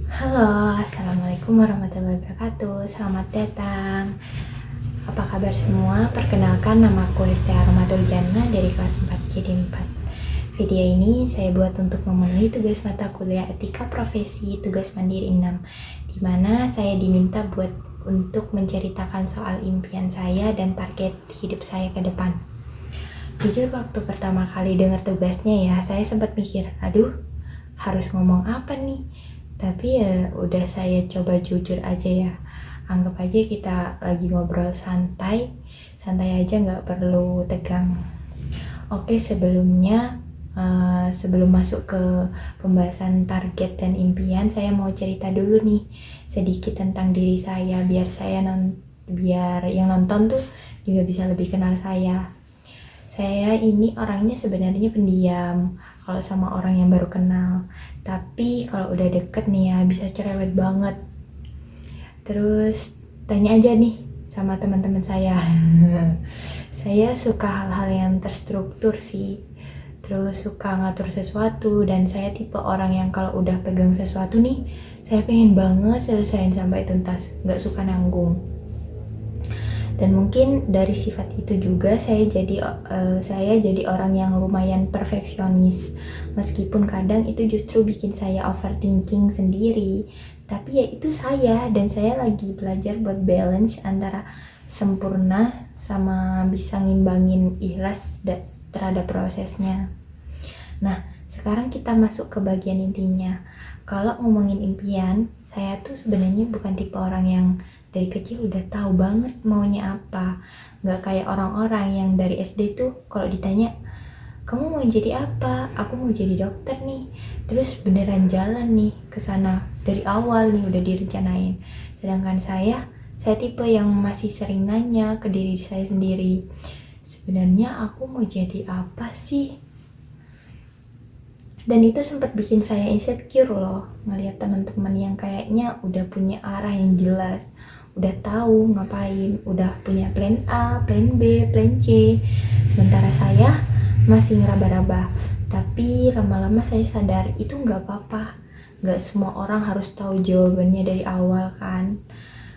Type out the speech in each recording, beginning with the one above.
Halo, Assalamualaikum warahmatullahi wabarakatuh. Selamat datang. Apa kabar semua? Perkenalkan, nama aku Hesti Aromatul Jannah dari kelas 4 JD 4. Video ini saya buat untuk memenuhi tugas mata kuliah Etika Profesi Tugas Mandiri 6, di mana saya diminta untuk menceritakan soal impian saya dan target hidup saya ke depan. Jujur waktu pertama kali dengar tugasnya ya, saya sempat mikir, aduh, harus ngomong apa nih? Tapi ya udah saya coba jujur aja ya. Anggap aja kita lagi ngobrol santai, santai aja nggak perlu tegang. Oke, sebelum masuk ke pembahasan target dan impian, saya mau cerita dulu nih sedikit tentang diri saya biar yang nonton tuh juga bisa lebih kenal saya. Saya ini orangnya sebenarnya pendiam kalau sama orang yang baru kenal. Tapi kalau udah deket nih ya bisa cerewet banget. Terus tanya aja nih sama teman-teman saya. Saya suka hal-hal yang terstruktur sih. Terus suka ngatur sesuatu dan saya tipe orang yang kalau udah pegang sesuatu nih, saya pengen banget selesain sampai tuntas, nggak suka nanggung. Dan mungkin dari sifat itu juga saya jadi orang yang lumayan perfeksionis, meskipun kadang itu justru bikin saya overthinking sendiri. Tapi ya itu saya, dan saya lagi belajar buat balance antara sempurna sama bisa ngimbangin ikhlas terhadap prosesnya. Nah, sekarang kita masuk ke bagian intinya. Kalau ngomongin impian, saya tuh sebenarnya bukan tipe orang yang dari kecil udah tahu banget maunya apa. Nggak kayak orang-orang yang dari SD tuh kalau ditanya, kamu mau jadi apa? Aku mau jadi dokter nih. Terus beneran jalan nih ke sana dari awal nih udah direncanain. Sedangkan saya tipe yang masih sering nanya ke diri saya sendiri, sebenarnya aku mau jadi apa sih? Dan itu sempat bikin saya insecure loh, ngelihat teman-teman yang kayaknya udah punya arah yang jelas, udah tahu ngapain, udah punya plan A, plan B, plan C. Sementara saya masih ngeraba-raba. Tapi lama-lama saya sadar itu nggak apa-apa. Nggak semua orang harus tahu jawabannya dari awal kan.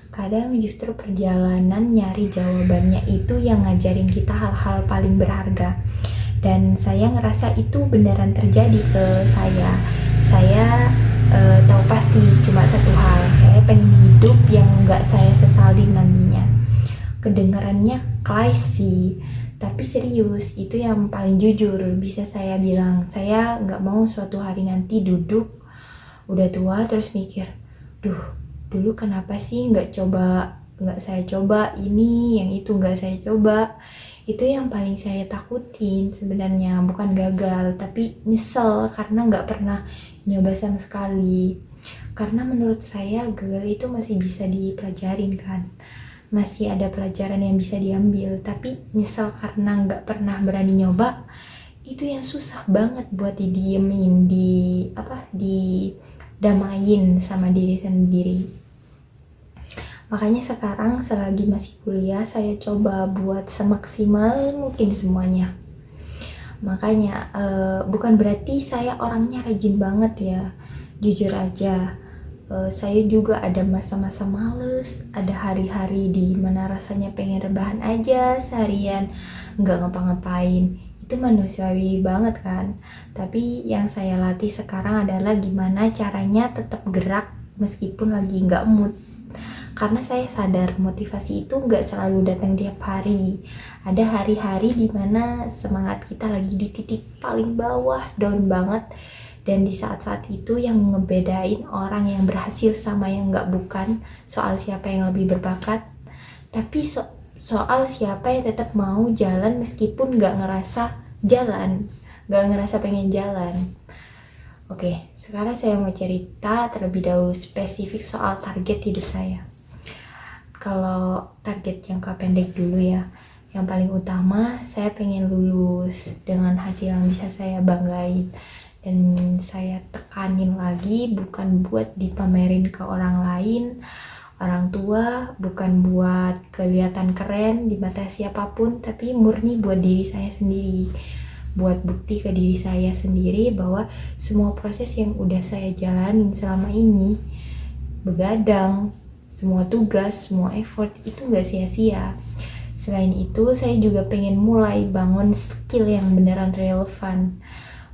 Kadang justru perjalanan nyari jawabannya itu yang ngajarin kita hal-hal paling berharga. Dan saya ngerasa itu beneran terjadi ke saya. Saya tahu pasti cuma satu hal, saya pengen hidup yang nggak saya sesalin nantinya. Kedengarannya klise, tapi serius, itu yang paling jujur bisa saya bilang. Saya nggak mau suatu hari nanti duduk udah tua terus mikir, duh dulu kenapa sih nggak saya coba ini, yang itu nggak saya coba. Itu yang paling saya takutin sebenarnya, bukan gagal tapi nyesel karena nggak pernah nyoba sama sekali. Karena menurut saya gagal itu masih bisa dipelajarin kan, masih ada pelajaran yang bisa diambil. Tapi nyesel karena nggak pernah berani nyoba, itu yang susah banget buat didiemin, didamain sama diri sendiri. Makanya sekarang selagi masih kuliah, saya coba buat semaksimal mungkin semuanya. Makanya bukan berarti saya orangnya rajin banget ya. Jujur aja, saya juga ada masa-masa males, ada hari-hari di mana rasanya pengen rebahan aja seharian, nggak ngapa-ngapain. Itu manusiawi banget kan. Tapi yang saya latih sekarang adalah gimana caranya tetap gerak meskipun lagi nggak mood. Karena saya sadar motivasi itu nggak selalu datang tiap hari. Ada hari-hari dimana semangat kita lagi di titik paling bawah, down banget. Dan di saat-saat itu yang ngebedain orang yang berhasil sama yang nggak bukan soal siapa yang lebih berbakat, tapi soal siapa yang tetap mau jalan meskipun nggak ngerasa jalan, nggak ngerasa pengen jalan. Oke, sekarang saya mau cerita terlebih dahulu spesifik soal target hidup saya. Kalau target jangka pendek dulu ya, yang paling utama saya pengen lulus dengan hasil yang bisa saya banggain. Dan saya tekanin lagi, bukan buat dipamerin ke orang lain, orang tua, bukan buat kelihatan keren di mata siapapun, tapi murni buat diri saya sendiri. Buat bukti ke diri saya sendiri bahwa semua proses yang udah saya jalanin selama ini begadang, semua tugas, semua effort itu gak sia-sia. Selain itu, saya juga pengen mulai bangun skill yang beneran relevan.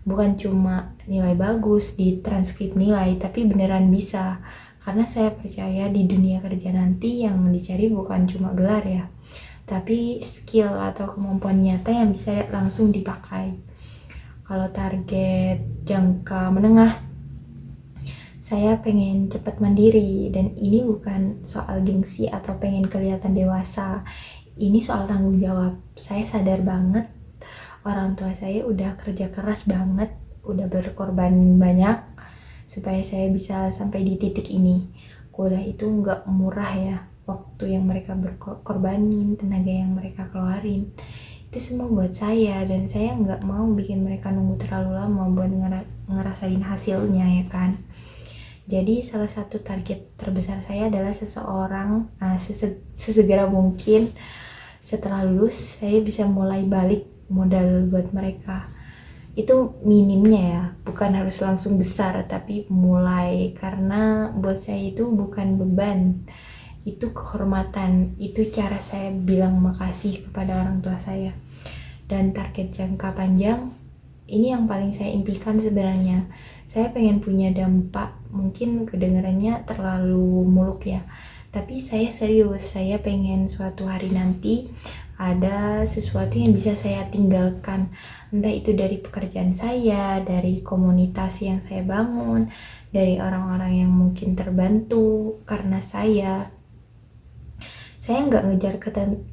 Bukan cuma nilai bagus di transkrip nilai, tapi beneran bisa. Karena saya percaya di dunia kerja nanti yang dicari bukan cuma gelar ya, tapi skill atau kemampuan nyata yang bisa langsung dipakai. Kalau target jangka menengah, saya pengen cepat mandiri, dan ini bukan soal gengsi atau pengen kelihatan dewasa. Ini soal tanggung jawab. Saya sadar banget orang tua saya udah kerja keras banget, udah berkorban banyak supaya saya bisa sampai di titik ini. Kuliah itu nggak murah ya, waktu yang mereka berkorbanin, tenaga yang mereka keluarin, itu semua buat saya, dan saya nggak mau bikin mereka nunggu terlalu lama buat ngerasain hasilnya ya kan. Jadi salah satu target terbesar saya adalah seseorang sesegera mungkin setelah lulus saya bisa mulai balik modal buat mereka. Itu minimnya ya, bukan harus langsung besar, tapi mulai. Karena buat saya itu bukan beban, itu kehormatan, itu cara saya bilang makasih kepada orang tua saya. Dan target jangka panjang, ini yang paling saya impikan sebenarnya. Saya pengen punya dampak, mungkin kedengarannya terlalu muluk ya, tapi saya serius. Saya pengen suatu hari nanti ada sesuatu yang bisa saya tinggalkan, entah itu dari pekerjaan saya, dari komunitas yang saya bangun, dari orang-orang yang mungkin terbantu karena saya nggak ngejar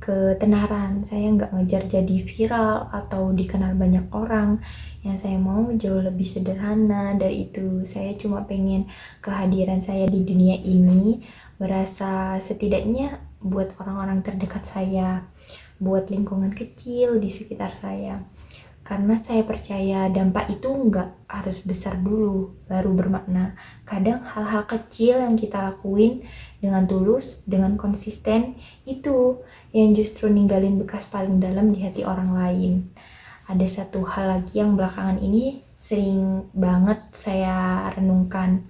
ketenaran, saya nggak ngejar jadi viral atau dikenal banyak orang. Yang saya mau jauh lebih sederhana dari itu. Saya cuma pengen kehadiran saya di dunia ini berasa setidaknya buat orang-orang terdekat saya, buat lingkungan kecil di sekitar saya. Karena saya percaya dampak itu nggak harus besar dulu baru bermakna. Kadang hal-hal kecil yang kita lakuin dengan tulus, dengan konsisten, itu yang justru ninggalin bekas paling dalam di hati orang lain. Ada satu hal lagi yang belakangan ini sering banget saya renungkan.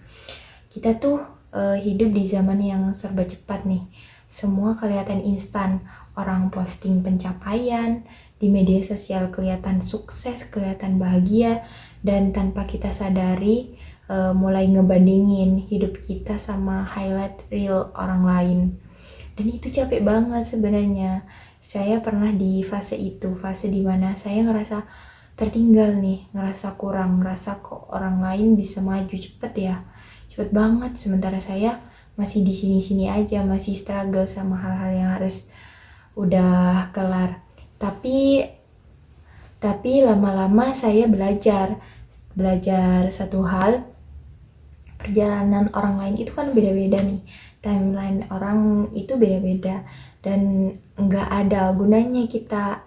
Kita tuh hidup di zaman yang serba cepat nih. Semua kelihatan instan. Orang posting pencapaian, di media sosial kelihatan sukses, kelihatan bahagia, dan tanpa kita sadari mulai ngebandingin hidup kita sama highlight reel orang lain. Dan itu capek banget sebenarnya. Saya pernah di fase itu, fase dimana saya ngerasa tertinggal nih, ngerasa kurang, ngerasa kok orang lain bisa maju cepet ya, cepet banget, sementara saya masih di sini-sini aja, masih struggle sama hal-hal yang harus udah kelar. Tapi lama-lama saya belajar satu hal. Perjalanan orang lain itu kan beda-beda nih, timeline orang itu beda-beda, dan nggak ada gunanya kita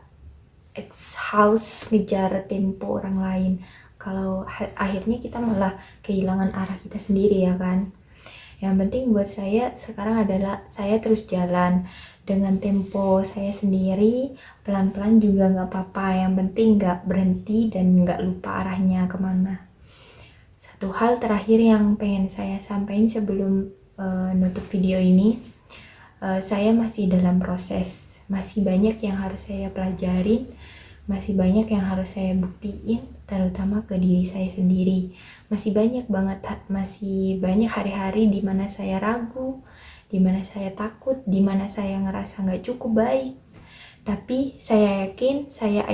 ngejar tempo orang lain kalau akhirnya kita malah kehilangan arah kita sendiri ya kan. Yang penting buat saya sekarang adalah saya terus jalan dengan tempo saya sendiri, pelan-pelan juga gak apa-apa. Yang penting gak berhenti dan gak lupa arahnya kemana. Satu hal terakhir yang pengen saya sampaikan sebelum nutup video ini, saya masih dalam proses, masih banyak yang harus saya pelajarin, masih banyak yang harus saya buktiin, terutama ke diri saya sendiri. Masih banyak hari-hari di mana saya ragu, di mana saya takut, di mana saya ngerasa nggak cukup baik. Tapi saya yakin, saya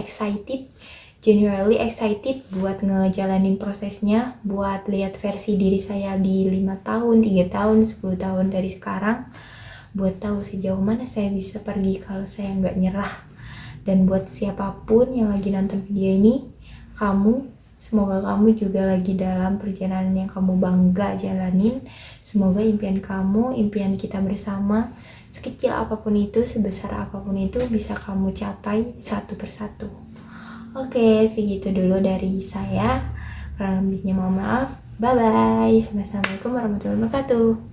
genuinely excited buat ngejalanin prosesnya, buat lihat versi diri saya di 5 tahun, 3 tahun, 10 tahun dari sekarang, buat tahu sejauh mana saya bisa pergi kalau saya nggak nyerah. Dan buat siapapun yang lagi nonton video ini, semoga kamu juga lagi dalam perjalanan yang kamu bangga jalanin. Semoga impian kamu, impian kita bersama, sekecil apapun itu, sebesar apapun itu, bisa kamu capai satu persatu. Oke, segitu dulu dari saya. Kurang lebihnya mohon maaf. Bye-bye. Assalamualaikum warahmatullahi wabarakatuh.